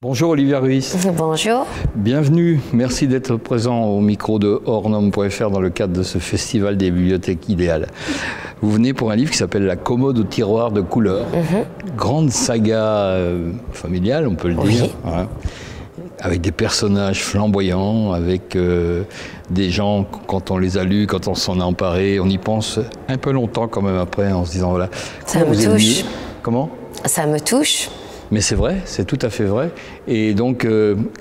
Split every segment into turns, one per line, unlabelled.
Bonjour Olivia Ruiz.
Bonjour.
Bienvenue, merci d'être présent au micro de Hors-Normes.fr dans le cadre de ce festival des bibliothèques idéales. Vous venez pour un livre qui s'appelle La commode au tiroir de couleurs. Grande saga familiale, on peut le dire. Hein, avec des personnages flamboyants, avec des gens, quand on les a lus, quand on s'en a emparé, on y pense un peu longtemps quand même après, en se disant voilà.
Ça me touche.
Comment ?
Ça me touche.
Mais c'est vrai, c'est tout à fait vrai. Et donc,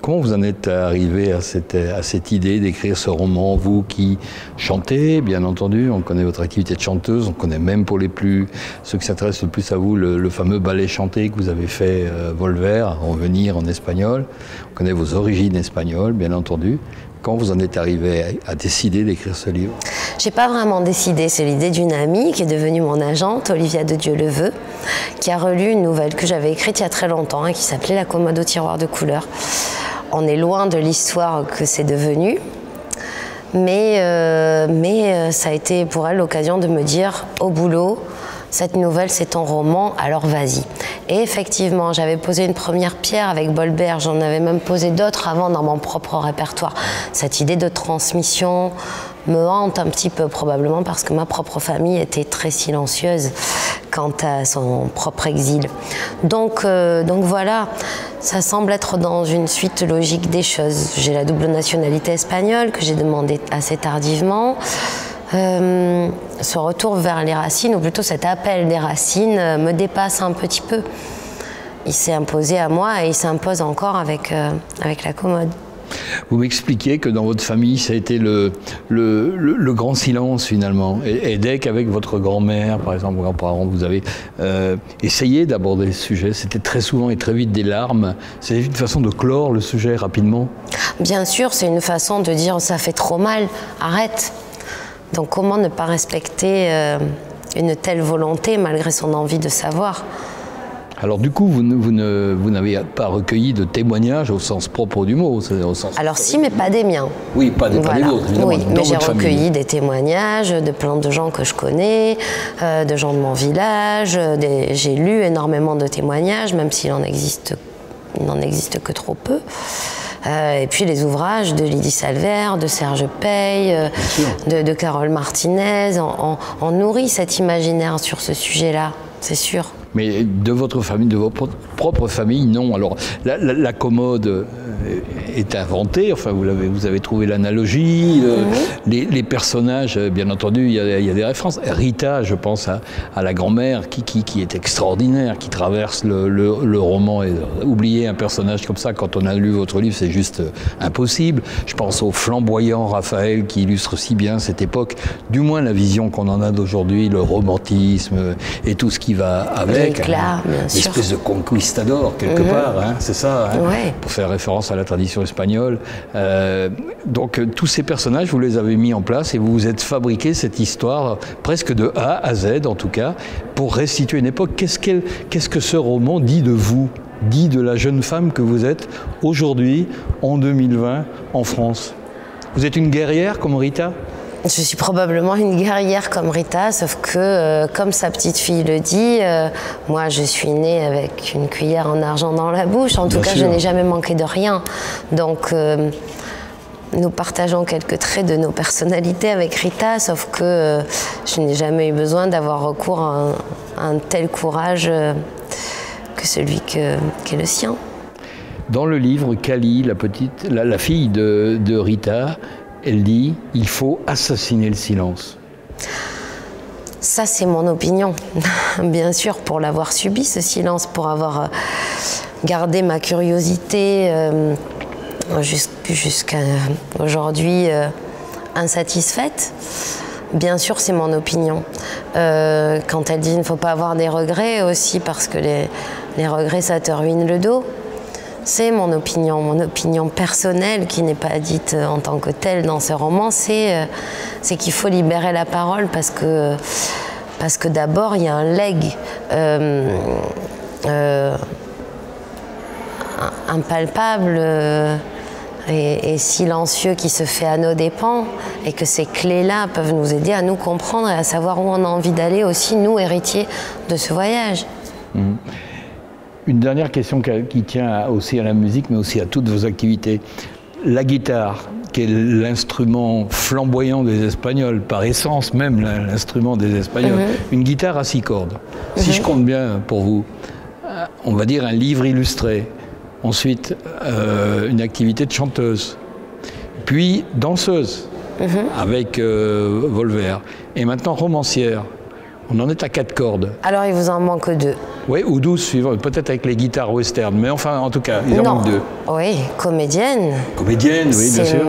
comment vous en êtes arrivé à cette idée d'écrire ce roman, vous qui chantez, bien entendu, on connaît votre activité de chanteuse, on connaît même pour ceux qui s'intéressent le plus à vous, le fameux ballet chanté que vous avez fait, Volver, Revenir en espagnol. On connaît vos origines espagnoles, bien entendu. Quand vous en êtes arrivé à décider d'écrire ce livre?
J'ai pas vraiment décidé, c'est l'idée d'une amie qui est devenue mon agente, Olivia de Dieu-le-Veut, qui a relu une nouvelle que j'avais écrite il y a très longtemps, qui s'appelait La commode au tiroir de couleurs. On est loin de l'histoire que c'est devenu, mais ça a été pour elle l'occasion de me dire au boulot, cette nouvelle c'est ton roman, alors vas-y. Et effectivement, j'avais posé une première pierre avec Bolbert, j'en avais même posé d'autres avant dans mon propre répertoire. Cette idée de transmission me hante un petit peu, probablement parce que ma propre famille était très silencieuse quant à son propre exil. Donc voilà, ça semble être dans une suite logique des choses. J'ai la double nationalité espagnole que j'ai demandé assez tardivement. Ce retour vers les racines, ou plutôt cet appel des racines, me dépasse un petit peu. Il s'est imposé à moi et il s'impose encore avec la commode.
Vous m'expliquiez que dans votre famille, ça a été le grand silence finalement. Et dès qu'avec votre grand-mère, par exemple, vos grands-parents, vous avez essayé d'aborder ce sujet, c'était très souvent et très vite des larmes. C'est une façon de clore le sujet rapidement?
Bien sûr, c'est une façon de dire ça fait trop mal, arrête. Donc comment ne pas respecter une telle volonté malgré son envie de savoir?
Alors du coup, vous n'avez pas recueilli de témoignages au sens propre du mot, au sens...
Alors si, mais pas des miens.
Oui, pas des vôtres, évidemment.
Oui, mais j'ai recueilli des témoignages de plein de gens que je connais, de gens de mon village. J'ai lu énormément de témoignages, même s'il n'en existe que trop peu. Et puis les ouvrages de Lydie Salvert, de Serge Pey, de Carole Martinez, on nourrit cet imaginaire sur ce sujet-là, c'est sûr.
Mais de votre famille, de votre propre famille, non. Alors, la commode est inventée, enfin, vous avez trouvé l'analogie, les personnages, bien entendu, il y a des références. Rita, je pense à la grand-mère, qui est extraordinaire, qui traverse le roman. Et oublier un personnage comme ça, quand on a lu votre livre, c'est juste impossible. Je pense au flamboyant Raphaël, qui illustre si bien cette époque, du moins la vision qu'on en a d'aujourd'hui, le romantisme et tout ce qui va avec. L'espèce de conquistador, quelque part, hein, c'est ça, hein, pour faire référence à la tradition espagnole. Donc, tous ces personnages, vous les avez mis en place et vous vous êtes fabriqué cette histoire, presque de A à Z, en tout cas, pour restituer une époque. Qu'est-ce que ce roman dit de vous, dit de la jeune femme que vous êtes aujourd'hui, en 2020, en France? Vous êtes une guerrière comme Rita?
Je suis probablement une guerrière comme Rita, sauf que, comme sa petite fille le dit, moi je suis née avec une cuillère en argent dans la bouche. En tout cas, je n'ai jamais manqué de rien. Donc, nous partageons quelques traits de nos personnalités avec Rita, sauf que je n'ai jamais eu besoin d'avoir recours à un tel courage que celui qu'est le sien. Dans le livre, Cali, la fille de Rita, elle dit « il faut assassiner le silence ». Ça, c'est mon opinion. Bien sûr, pour l'avoir subi, ce silence, pour avoir gardé ma curiosité jusqu'à aujourd'hui insatisfaite. Bien sûr, c'est mon opinion. Quand elle dit qu'il ne faut pas avoir des regrets aussi, parce que les regrets, ça te ruine le dos. C'est mon opinion personnelle qui n'est pas dite en tant que telle dans ce roman, c'est qu'il faut libérer la parole parce que d'abord il y a un legs impalpable et silencieux qui se fait à nos dépens et que ces clés-là peuvent nous aider à nous comprendre et à savoir où on a envie d'aller aussi, nous, héritiers de ce voyage.
Une dernière question qui tient aussi à la musique, mais aussi à toutes vos activités. La guitare, qui est l'instrument flamboyant des Espagnols, par essence même l'instrument des Espagnols, une guitare à 6 cordes. Si je compte bien pour vous, on va dire un livre illustré, ensuite une activité de chanteuse, puis danseuse avec Volver, et maintenant romancière. On en est à 4 cordes.
Alors il vous en manque 2.
Oui, ou 12 suivant, peut-être avec les guitares western, mais enfin, en tout cas, il en manque 2.
Oui, comédienne.
Comédienne, oui, bien sûr.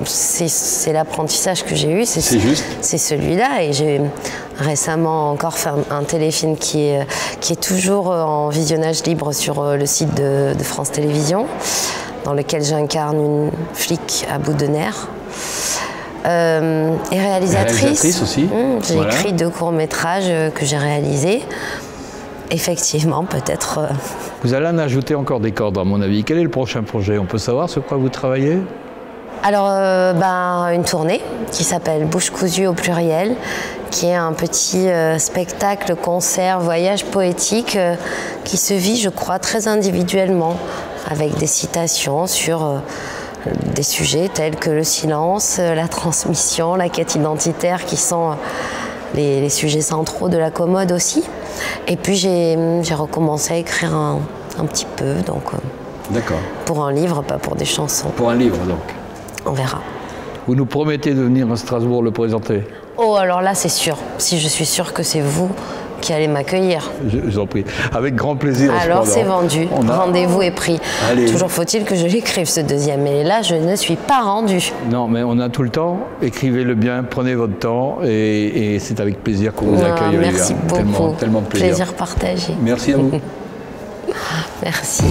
C'est l'apprentissage que j'ai eu,
c'est juste.
C'est celui-là. Et j'ai récemment encore fait un téléfilm qui est toujours en visionnage libre sur le site de France Télévisions, dans lequel j'incarne une flic à bout de nerfs. Et réalisatrice
aussi.
J'ai écrit 2 courts-métrages que j'ai réalisés. Effectivement, peut-être...
Vous allez en ajouter encore des cordes, à mon avis. Quel est le prochain projet? On peut savoir sur quoi vous travaillez?
Alors, une tournée qui s'appelle Bouche cousue au pluriel, qui est un petit spectacle, concert, voyage poétique qui se vit, je crois, très individuellement, avec des citations sur des sujets tels que le silence, la transmission, la quête identitaire, qui sont les sujets centraux de la commode aussi. Et puis j'ai recommencé à écrire un petit peu, donc pour un livre, pas pour des chansons.
Pour un livre, donc.
On verra.
Vous nous promettez de venir à Strasbourg le présenter?
Oh, alors là, c'est sûr. Si je suis sûre que c'est vous qui allez m'accueillir.
Je vous en prie. Avec grand plaisir.
Alors c'est vendu. Rendez-vous est pris. Allez. Toujours faut-il que je l'écrive, ce deuxième. Et là, je ne suis pas rendue.
Non, mais on a tout le temps. Écrivez-le bien, prenez votre temps. Et c'est avec plaisir qu'on vous accueille.
Merci beaucoup.
Tellement de plaisir.
Plaisir partagé.
Merci à vous.
Merci.